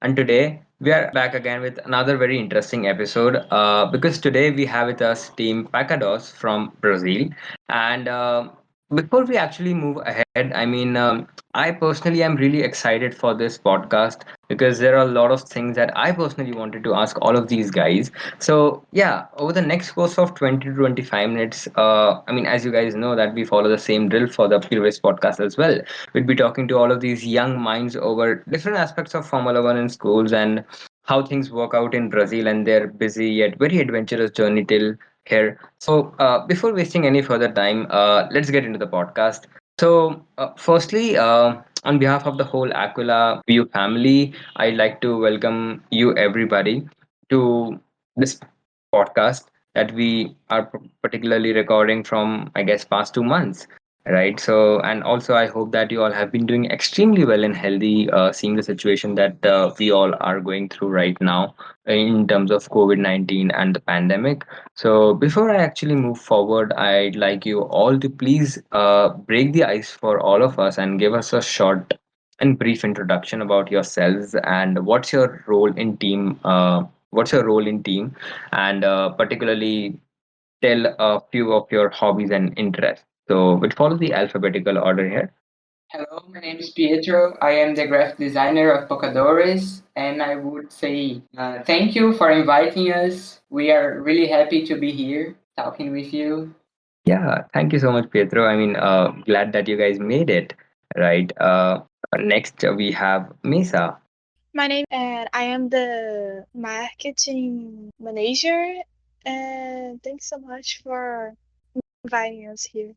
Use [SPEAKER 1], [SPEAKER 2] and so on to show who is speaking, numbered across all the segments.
[SPEAKER 1] And today we are back again with another very interesting episode. Because today we have with us Team Pocadores from Brazil. And before we actually move ahead, I personally am really excited for this podcast because there are a lot of things that I personally wanted to ask all of these guys. So yeah, over the next course of 20 to 25 minutes, as you guys know that we follow the same drill for the previous podcast as well. We'll be talking to all of these young minds over different aspects of Formula One in schools and how things work out in Brazil and their busy yet very adventurous journey till here. So, before wasting any further time, let's get into the podcast. So, firstly, on behalf of the whole Aquila View family, I'd like to welcome you everybody to this podcast that we are particularly recording from, I guess, past 2 months. Right. So, and also, I hope that you all have been doing extremely well and healthy, seeing the situation that we all are going through right now in terms of COVID-19 and the pandemic. So, before I actually move forward, I'd like you all to please break the ice for all of us and give us a short and brief introduction about yourselves and what's your role in team, and particularly tell a few of your hobbies and interests. So we'll follow the alphabetical order here.
[SPEAKER 2] Hello, my name is Pietro. I am the graphic designer of Pocadores, and I would say thank you for inviting us. We are really happy to be here talking with you.
[SPEAKER 1] Yeah, thank you so much, Pietro. Glad that you guys made it. Right. Next, we have Misa.
[SPEAKER 3] I am the marketing manager. And thanks so much for inviting us here.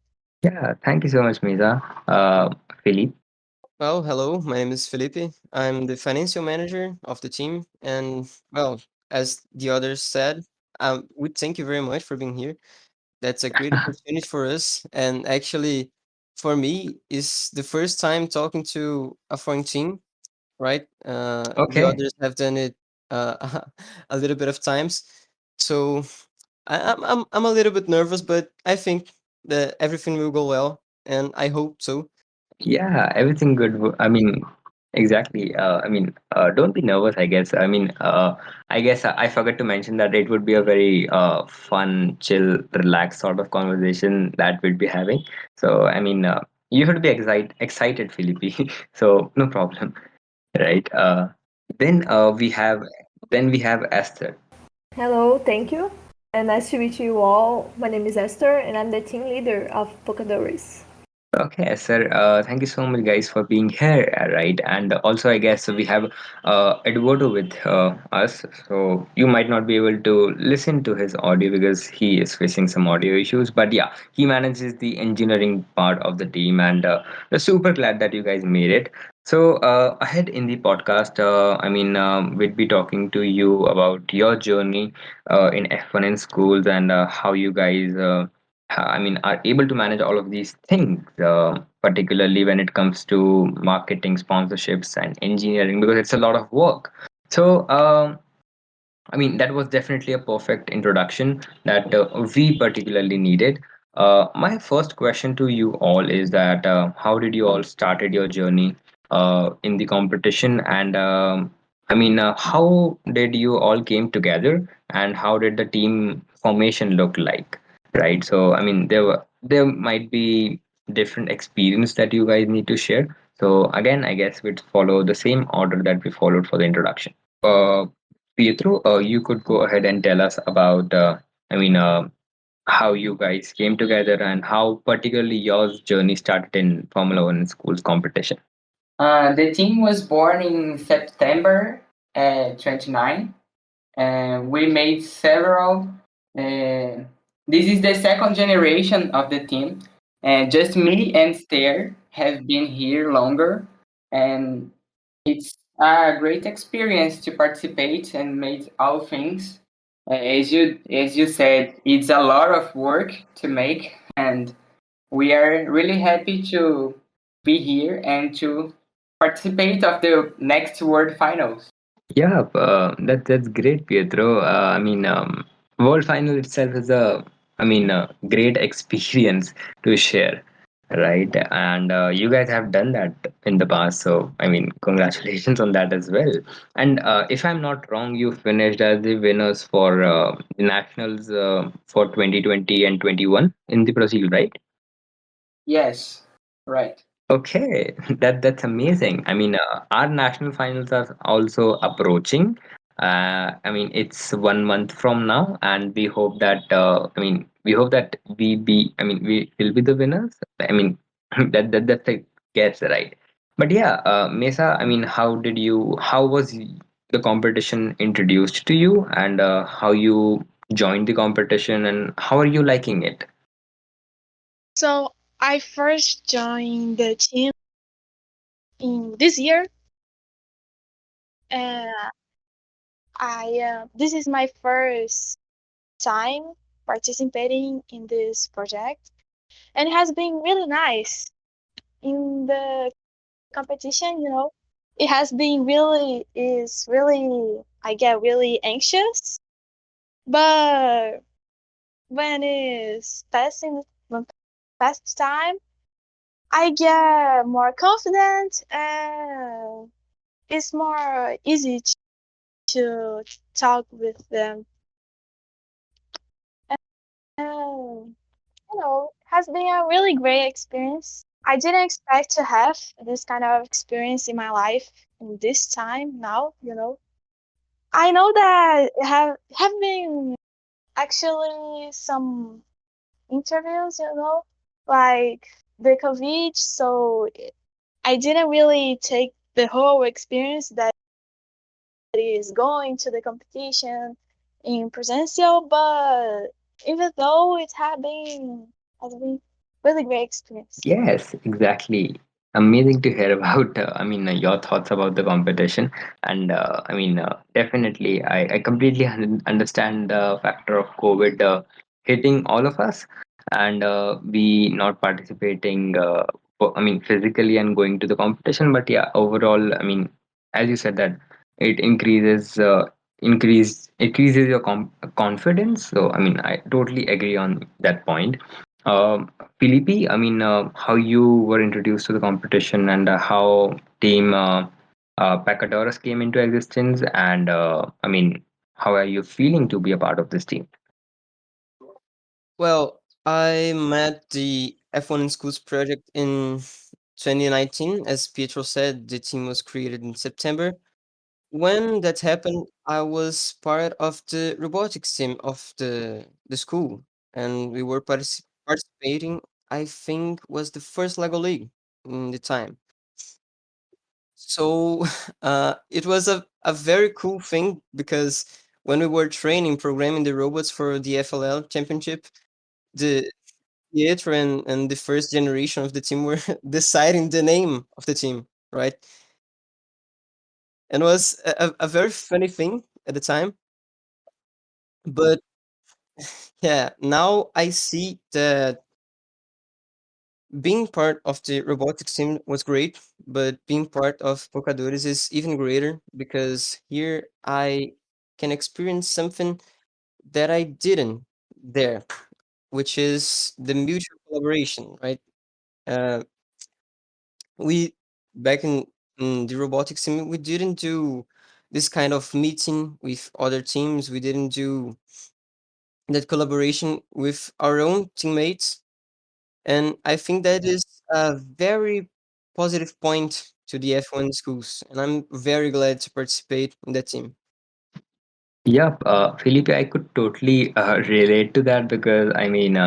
[SPEAKER 1] Yeah, thank you so much, Misa. Philippe.
[SPEAKER 4] Well, hello, my name is Felipe. I'm the financial manager of the team. And, well, as the others said, we thank you very much for being here. That's a great opportunity for us. And actually, for me, is the first time talking to a foreign team, right? The
[SPEAKER 1] Okay.
[SPEAKER 4] others have done it a little bit of times. So I'm a little bit nervous, but I think that everything will go well. And I hope so.
[SPEAKER 1] Yeah, everything good. Exactly. Don't be nervous, I guess. I guess I forgot to mention that it would be a very fun, chill, relaxed sort of conversation that we'd be having. So, you should be excited, Philippi. So, no problem, right? Then we have Esther.
[SPEAKER 5] Hello, thank you. And nice to meet you all. My name is Esther and I'm the team leader of Pocadores.
[SPEAKER 1] Okay, sir. Thank you so much, guys, for being here. Right, and also, I guess we have Eduardo with us. So you might not be able to listen to his audio because he is facing some audio issues. But yeah, he manages the engineering part of the team, and we're super glad that you guys made it. So ahead in the podcast, we'd be talking to you about your journey in F1 in schools and how you guys. Are able to manage all of these things, particularly when it comes to marketing, sponsorships, and engineering, because it's a lot of work. So, that was definitely a perfect introduction that we particularly needed. My first question to you all is that how did you all started your journey in the competition, and how did you all came together, and how did the team formation look like? Right. So, there might be different experience that you guys need to share. So again, I guess we'd follow the same order that we followed for the introduction. Pietro, you could go ahead and tell us about, I mean, uh, how you guys came together and how particularly your journey started in Formula One schools competition.
[SPEAKER 2] The team was born in September 29. We made several. Uh, this is the second generation of the team. Just me and Stair have been here longer, and it's a great experience to participate and make all things. As you said, it's a lot of work to make, and we are really happy to be here and to participate of the next World Finals.
[SPEAKER 1] Yeah, that's great, Pietro. World Final itself is a great experience to share. right? And you guys have done that in the past, so I mean, congratulations on that as well. And if I'm not wrong, you finished as the winners for the nationals for 2020 and 21 in the Brazil, right?
[SPEAKER 2] Yes, right.
[SPEAKER 1] Okay, that's amazing. I mean, our national finals are also approaching. I mean, it's 1 month from now, and we hope that I mean, we hope that we be. I mean, we will be the winners. I mean, that's a guess, right? But yeah, Mesa. I mean, how did you? How was the competition introduced to you, and how you joined the competition, and how are you liking it?
[SPEAKER 3] So I first joined the team in this year, and this is my first time participating in this project, and it has been really nice in the competition. It has been really is really I get really anxious, but when past time, I get more confident and it's more easy to talk with them. And has been a really great experience. I didn't expect to have this kind of experience in my life in this time now. I know that have been actually some interviews, like the COVID, so I didn't really take the whole experience that is going to the competition in presential, but even though it has been really great experience.
[SPEAKER 1] Yes, exactly. Amazing to hear about, I mean, your thoughts about the competition. And I mean, definitely, I completely understand the factor of COVID hitting all of us and we not participating, I mean, physically and going to the competition. But yeah, overall, I mean, as you said that it increases your confidence. So, I mean, I totally agree on that point. Felipe, I mean, how you were introduced to the competition and how team Pacadores came into existence, and I mean, how are you feeling to be a part of this team?
[SPEAKER 4] Well, I met the F1 in Schools project in 2019. As Pietro said, the team was created in September. When that happened, I was part of the robotics team of the school, and we were participating. I think was the first Lego League in the time. So it was a very cool thing because when we were training programming the robots for the FLL championship, the Pietro and the first generation of the team were deciding the name of the team, right? And it was a very funny thing at the time. But yeah, now I see that being part of the robotics team was great, but being part of Pocadores is even greater because here I can experience something that I didn't there, which is the mutual collaboration, right? Uh, we back in the robotics team, we didn't do this kind of meeting with other teams. We didn't do that collaboration with our own teammates. And I think that is a very positive point to the F1 schools. And I'm very glad to participate in that team.
[SPEAKER 1] Yep, Felipe, I could totally relate to that because I mean,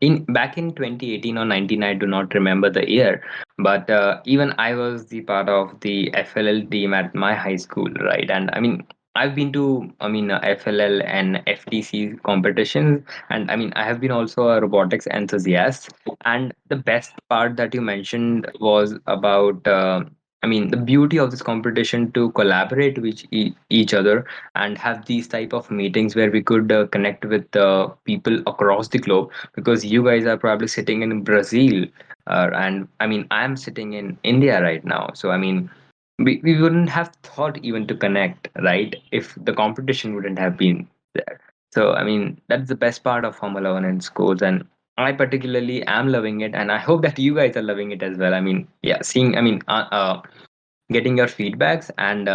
[SPEAKER 1] in back in 2018 or 19, I do not remember the year, but even I was the part of the FLL team at my high school, right? And I mean, I've been to, I mean, FLL and FTC competitions, and I mean, I have been also a robotics enthusiast. And the best part that you mentioned was about, I mean, the beauty of this competition to collaborate with each other and have these type of meetings where we could connect with people across the globe, because you guys are probably sitting in Brazil, and I mean, I'm sitting in India right now. So I mean, we wouldn't have thought even to connect, right, if the competition wouldn't have been there. So I mean, that's the best part of Formula One and schools. And I particularly am loving it, and I hope that you guys are loving it as well. I mean, yeah, seeing, I mean, getting your feedbacks and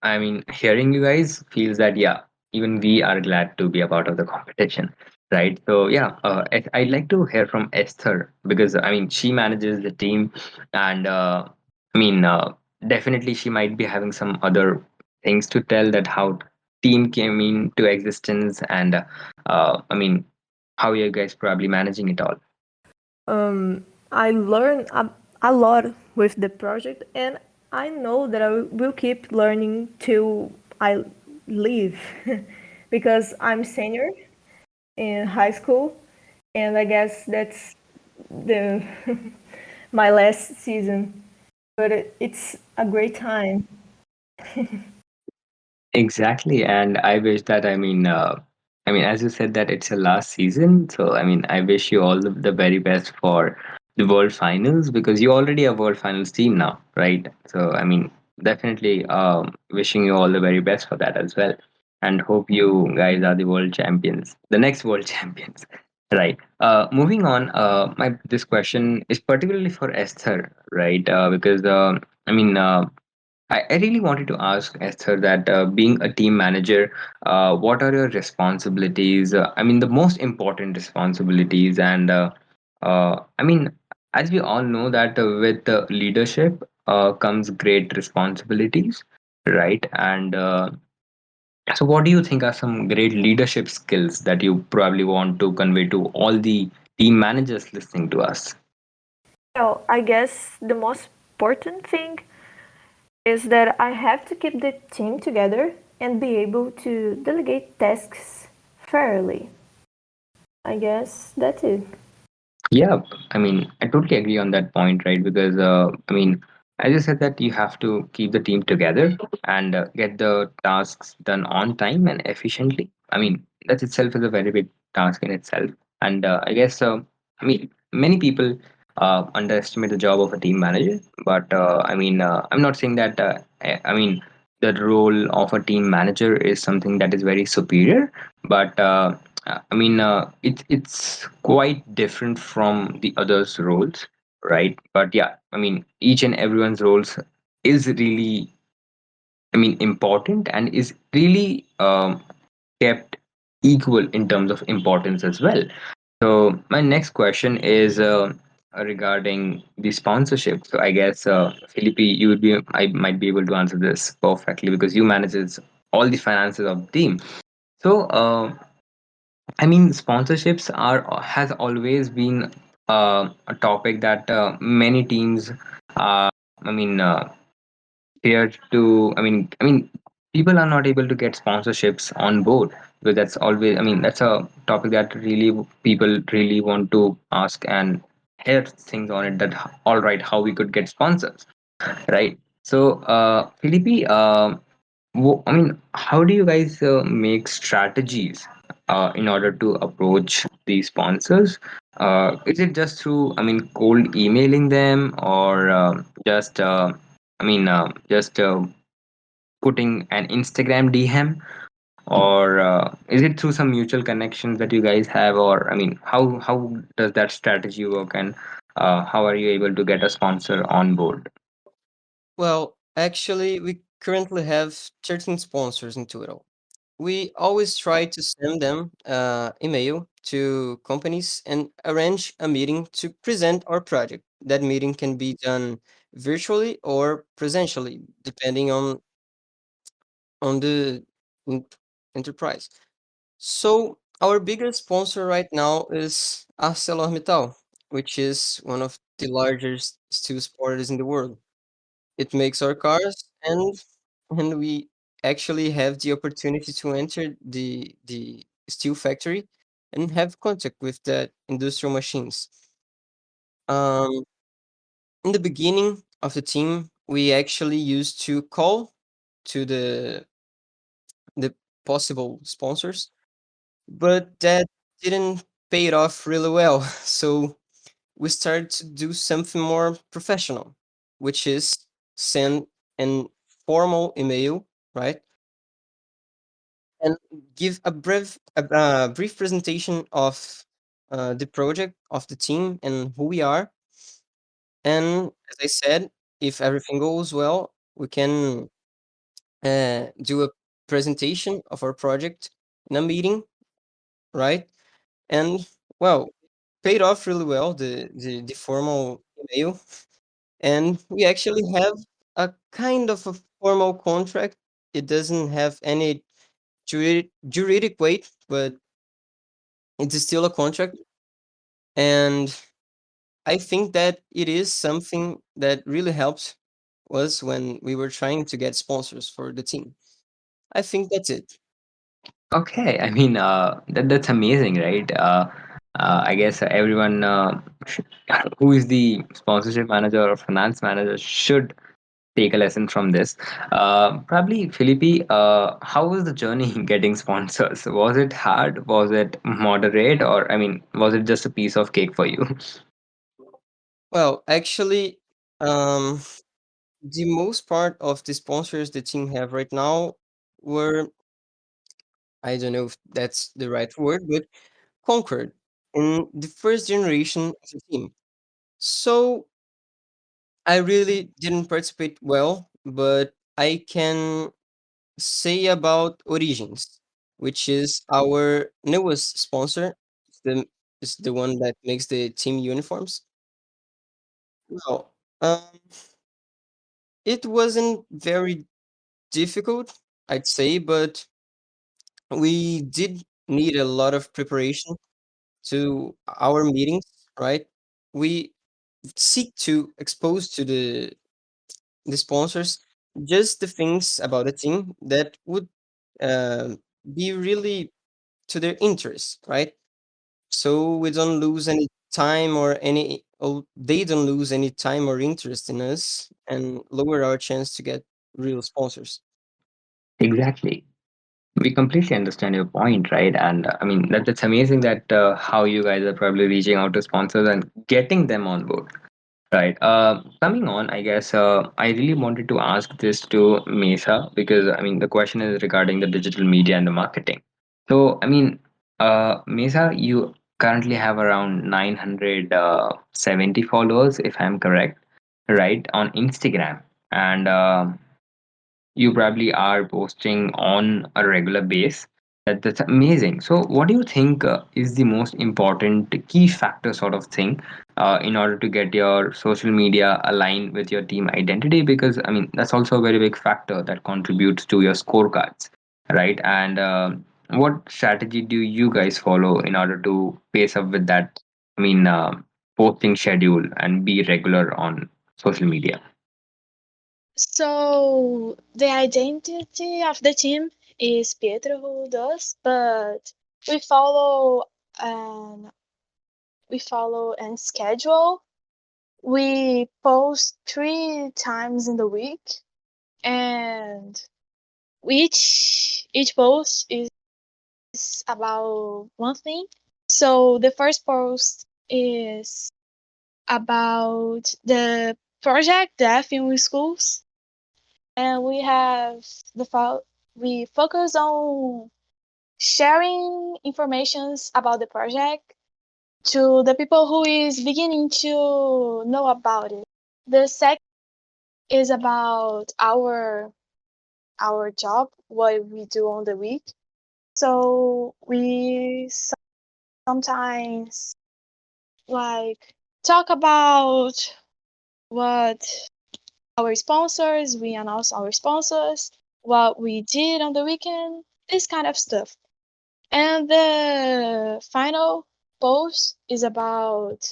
[SPEAKER 1] I mean, hearing you guys feels that yeah, even we are glad to be a part of the competition, right? So yeah, I'd like to hear from Esther because I mean she manages the team, and I mean definitely she might be having some other things to tell that how team came into existence, and I mean how you guys probably managing it all.
[SPEAKER 5] I learned a lot with the project, and I know that I will keep learning till I leave because I'm senior in high school, and I guess that's the my last season. But it's a great time.
[SPEAKER 1] Exactly, and I wish that I mean, as you said that it's your last season, so I mean, I wish you all the very best for the World Finals because you already have World Finals team now, right? So I mean, definitely wishing you all the very best for that as well, and hope you guys are the world champions, the next world champions, right? Moving on, my this question is particularly for Esther, right? Because I mean. I really wanted to ask Esther that being a team manager, what are your responsibilities? I mean, the most important responsibilities, and I mean, as we all know that with leadership comes great responsibilities, right? And so, what do you think are some great leadership skills that you probably want to convey to all the team managers listening to us?
[SPEAKER 5] Well, I guess the most important thing is that I have to keep the team together and be able to delegate tasks fairly. I guess that's it.
[SPEAKER 1] Yeah, I mean, I totally agree on that point, right? Because, I mean, as you said, that you have to keep the team together and get the tasks done on time and efficiently. I mean, that itself is a very big task in itself. And I guess, I mean, many people underestimate the job of a team manager. But I mean, I'm not saying that, I mean, the role of a team manager is something that is very superior. But I mean, it's quite different from the others' roles, right? But yeah, I mean, each and everyone's roles is really, I mean, important and is really kept equal in terms of importance as well. So my next question is regarding the sponsorship. So I guess, Felipe, you would be, I might be able to answer this perfectly because you manages all the finances of the team. So. I mean, sponsorships are has always been a topic that many teams, I mean, fear to. People are not able to get sponsorships on board because that's always. I mean, that's a topic that really people really want to ask and hear things on it. That all right, how we could get sponsors, right? So, Philippi, I mean, how do you guys make strategies in order to approach these sponsors? Is it just through, I mean, cold emailing them, or just, just putting an Instagram DM, or is it through some mutual connections that you guys have, or I mean, how does that strategy work, and how are you able to get a sponsor on board?
[SPEAKER 4] Well, actually, we currently have 13 sponsors in total. We always try to send them email to companies and arrange a meeting to present our project. That meeting can be done virtually or presentially, depending on the en- enterprise. So our biggest sponsor right now is ArcelorMittal, which is one of the largest steel exporters in the world. It makes our cars, and we actually have the opportunity to enter the steel factory and have contact with the industrial machines. Um, in the beginning of the team, we actually used to call to the possible sponsors, but that didn't pay it off really well. So we started to do something more professional, which is send an formal email, right? And give a brief presentation of the project of the team and who we are. And as I said, if everything goes well, we can do a presentation of our project in a meeting, right? And well, paid off really well the formal email, and we actually have a kind of a formal contract. It doesn't have any juridic weight, but it's still a contract. And I think that it is something that really helped us when we were trying to get sponsors for the team. I think that's it.
[SPEAKER 1] Okay, I mean, that's amazing, right? I guess everyone who is the sponsorship manager or finance manager should take a lesson from this. Probably, Philippi, how was the journey getting sponsors? Was it hard? Was it moderate? Or, I mean, was it just a piece of cake for you?
[SPEAKER 4] Well, actually, the most part of the sponsors the team have right now were, I don't know if that's the right word, but conquered in the first generation of the team. So I really didn't participate well, but I can say about Origins, which is our newest sponsor. It's the one that makes the team uniforms. Well, it wasn't very difficult, I'd say, but we did need a lot of preparation to our meetings, right? We seek to expose to the sponsors just the things about the team that would uh, be really to their interest, right? So we don't lose any time or any, or they don't lose any time or interest in us and lower our chance to get real sponsors.
[SPEAKER 1] Exactly. We completely understand your point, right? And I mean, that's amazing that how you guys are probably reaching out to sponsors and getting them on board. Right. Coming on, I guess I really wanted to ask this to Mesa because I mean the question is regarding the digital media and the marketing. So I mean, Mesa, you currently have around 970 followers, if I'm correct, right, on Instagram, and you probably are posting on a regular base. That's amazing. So what do you think is the most important key factor sort of thing in order to get your social media aligned with your team identity? Because I mean that's also a very big factor that contributes to your scorecards, right? And what strategy do you guys follow in order to pace up with that, I mean posting schedule and be regular on social media?
[SPEAKER 3] So the identity of the team is Pietro who does, but we follow um we follow and schedule. We post 3 times in the week, and each post is about one thing. So the first post is about the project, the FM schools, and we have we focus on sharing informations about the project to the people who is beginning to know about it. The second is about our job, what we do on the week. So we sometimes like talk about what our sponsors, we announce our sponsors, what we did on the weekend, this kind of stuff. And the final post is about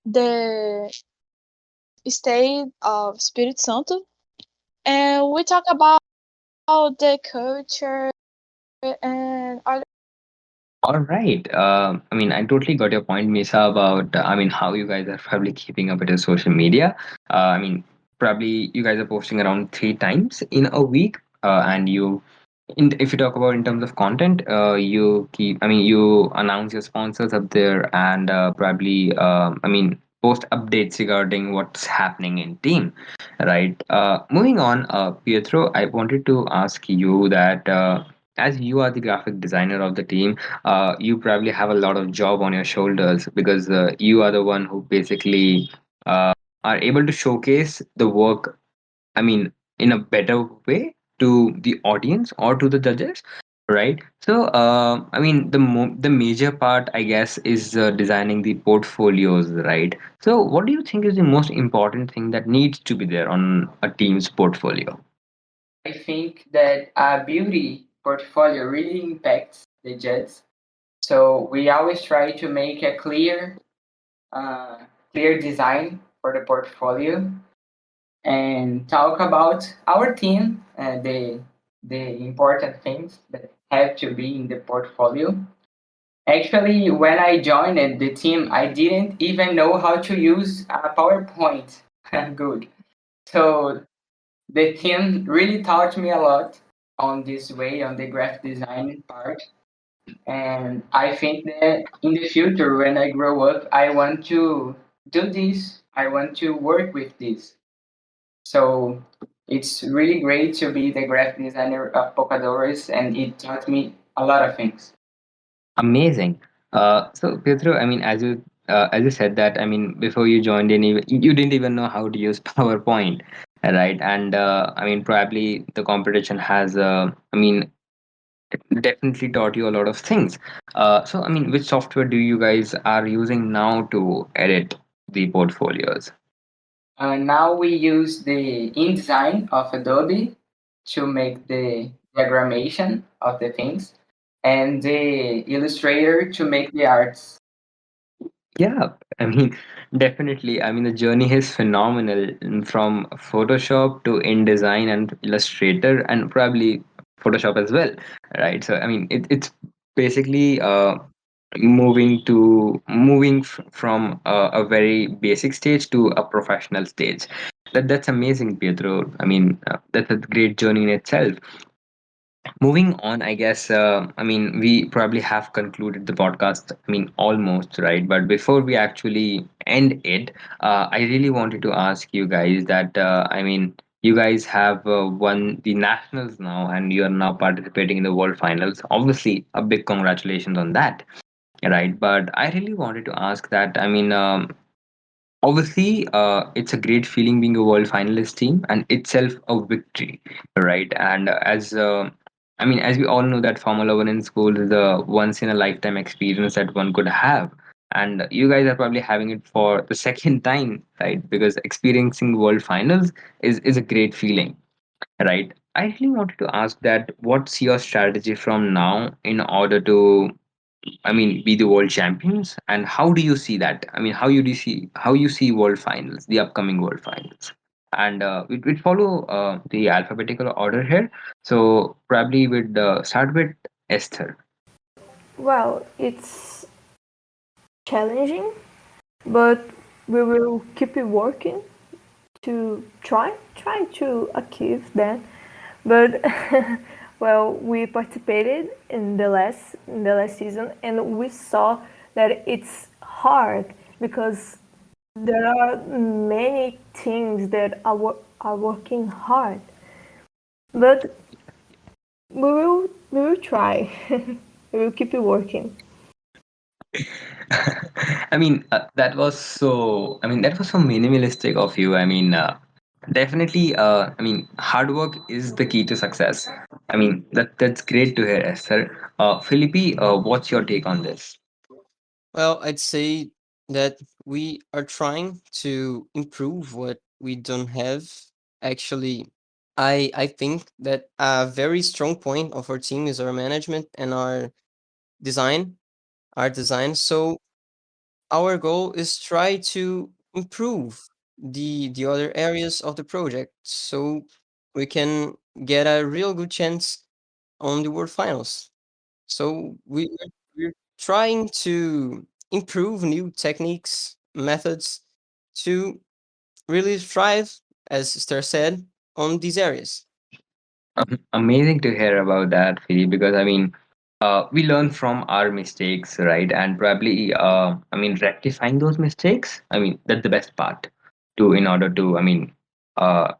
[SPEAKER 3] the state of Espírito Santo. And we talk about the culture and other.
[SPEAKER 1] All right. I mean, I totally got your point, Misa, about I mean how you guys are probably keeping up with your social media. I mean, probably you guys are posting around 3 times in a week, and if you talk about in terms of content, you keep. I mean, you announce your sponsors up there, and probably I mean post updates regarding what's happening in team, right? Moving on, Pietro, I wanted to ask you that. as you are the graphic designer of the team, you probably have a lot of job on your shoulders because you are the one who basically are able to showcase the work, I mean, in a better way to the audience or to the judges, right? So, I mean, the major part, I guess, is designing the portfolios, right? So, what do you think is the most important thing that needs to be there on a team's portfolio?
[SPEAKER 2] I think that a beauty portfolio really impacts the judge. So we always try to make a clear design for the portfolio and talk about our team, the important things that have to be in the portfolio. Actually, when I joined the team, I didn't even know how to use a PowerPoint. Good. So the team really taught me a lot on this way, on the graphic design part. And I think that in the future, when I grow up, I want to do this. I want to work with this. So it's really great to be the graphic designer of Pocadores, and it taught me a lot of things.
[SPEAKER 1] Amazing. So Pietro, I mean, as you said that, I mean, before you joined in, you didn't even know how to use PowerPoint, right? And I mean, probably the competition has, I mean, it definitely taught you a lot of things. So, I mean, which software do you guys are using now to edit the portfolios?
[SPEAKER 2] Now we use the InDesign of Adobe to make the diagrammation of the things, and the Illustrator to make the arts.
[SPEAKER 1] Yeah, I mean, definitely. I mean, the journey is phenomenal from Photoshop to InDesign and Illustrator and probably Photoshop as well, right? So, I mean, it's basically from a very basic stage to a professional stage. That's amazing, Pietro. I mean, that's a great journey in itself. Moving on, I guess, I mean, we probably have concluded the podcast, I mean, almost, right? But before we actually end it, I really wanted to ask you guys that, I mean, you guys have won the nationals now and you are now participating in the world finals. Obviously, a big congratulations on that, right? But I really wanted to ask that, I mean, obviously, it's a great feeling being a world finalist team and itself a victory, right? And I mean, as we all know, that Formula One in school is a once in a lifetime experience that one could have. And you guys are probably having it for the second time, right? Because experiencing world finals is a great feeling, right? I really wanted to ask that what's your strategy from now in order to, I mean, be the world champions? And how do you see that? I mean, how you see world finals, the upcoming world finals? And we'd follow the alphabetical order here. So probably we'd start with Esther.
[SPEAKER 5] Well, it's challenging, but we will keep it working to try to achieve that. But well, we participated in the last season, and we saw that it's hard because there are many teams that are working hard. But we will try. We will keep it working.
[SPEAKER 1] I mean, that was so. I mean, that was so minimalistic of you. I mean, definitely. I mean, hard work is the key to success. I mean, that's great to hear, Esther. Philippi, what's your take on this?
[SPEAKER 4] Well, I'd say that we are trying to improve what we don't have. Actually, I think that a very strong point of our team is our management and design, our design. So our goal is try to improve the other areas of the project so we can get a real good chance on the world finals. So we're trying to improve new techniques, methods to really thrive, as Esther said, on these areas.
[SPEAKER 1] Amazing to hear about that, Philly, because I mean, we learn from our mistakes, right? And probably, I mean, rectifying those mistakes. I mean, that's the best part to in order to, I mean, uh,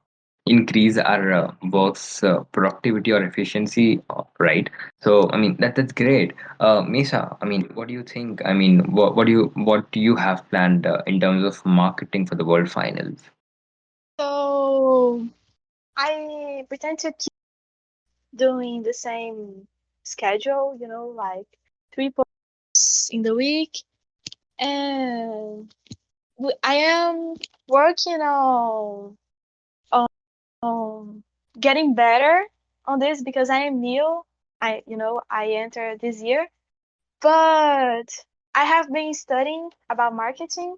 [SPEAKER 1] increase our work's productivity or efficiency, right? So I mean that's great. Mesa, I mean, what do you think? I mean, what do you have planned in terms of marketing for the World Finals?
[SPEAKER 3] So I pretend to keep doing the same schedule, like three posts in the week. And I am working on getting better on this because I am new. I entered this year, but I have been studying about marketing,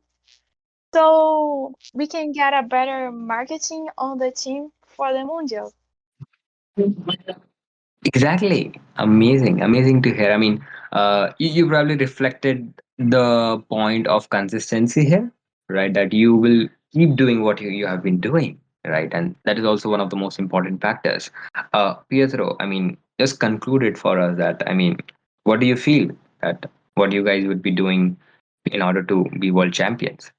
[SPEAKER 3] so we can get a better marketing on the team for the Mundial.
[SPEAKER 1] Exactly. Amazing. Amazing to hear. I mean, you probably reflected the point of consistency here, right? That you will keep doing what you have been doing, right? And that is also one of the most important factors. Pietro, I mean, just conclude it for us that, I mean, what do you feel that what you guys would be doing in order to be world champions?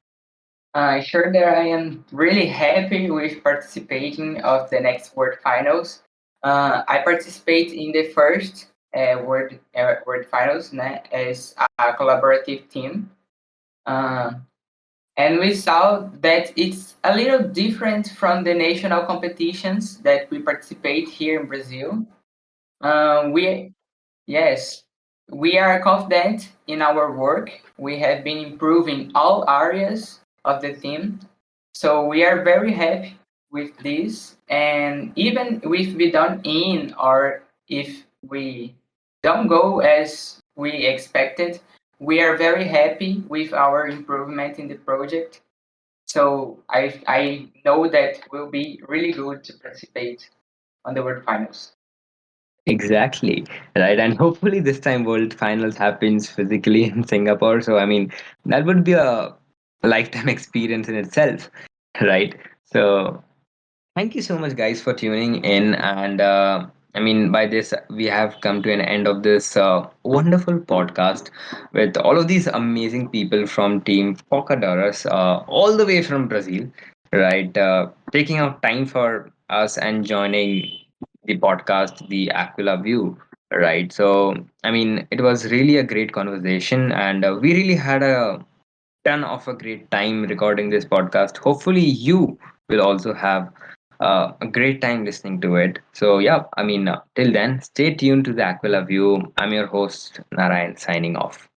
[SPEAKER 2] Sure that I am really happy with participating of the next World Finals. I participate in the first World Finals, né, as a collaborative team. Uh, and we saw that it's a little different from the national competitions that we participate here in Brazil. We Yes, we are confident in our work. We have been improving all areas of the team. So we are very happy with this. And even if we don't in or if we don't go as we expected, we are very happy with our improvement in the project. So I know that will be really good to participate on the World Finals.
[SPEAKER 1] Exactly, right. And hopefully this time World Finals happens physically in Singapore. So I mean, that would be a lifetime experience in itself, right? So thank you so much, guys, for tuning in. And I mean, by this, we have come to an end of this wonderful podcast with all of these amazing people from Team Pocadores, all the way from Brazil, right? Taking out time for us and joining the podcast, the Aquila View, right? So, I mean, it was really a great conversation, and we really had a ton of a great time recording this podcast. Hopefully, you will also have a great time listening to it. So, yeah, I mean, till then, stay tuned to the Aquila View. I'm your host, Narayan, signing off.